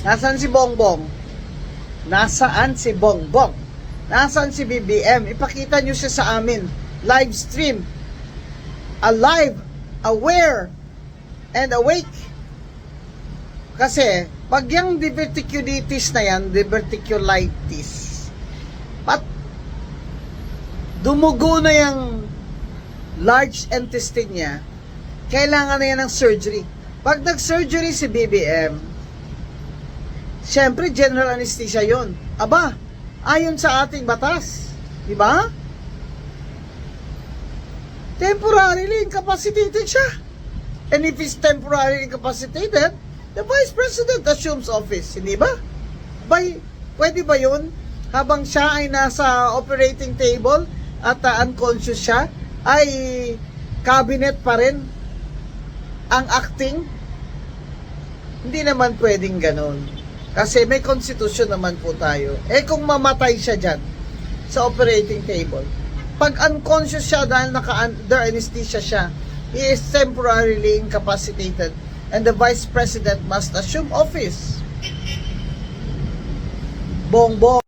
Nasaan si Bongbong? Nasaan si Bongbong? Nasaan si BBM? Ipakita nyo siya sa amin. Live stream. Alive, aware, and awake. Kasi, pag yung diverticulitis na yan, diverticulitis, dumugo na yung large intestine niya, kailangan na yan ng surgery. Pag nag-surgery si BBM, syempre general anesthesia yon. Aba, ayon sa ating batas, di ba? Temporarily incapacitated siya. And if he's temporarily incapacitated, the Vice President assumes office, hindi ba? Pwede ba yun? Habang siya ay nasa operating table at unconscious siya, ay cabinet pa rin ang acting? Hindi naman pwedeng ganon. Kasi may constitution naman po tayo. Eh kung mamatay siya dyan sa operating table, pag unconscious siya dahil naka-under anesthesia siya, he is temporarily incapacitated and the Vice President must assume office. Bongbong.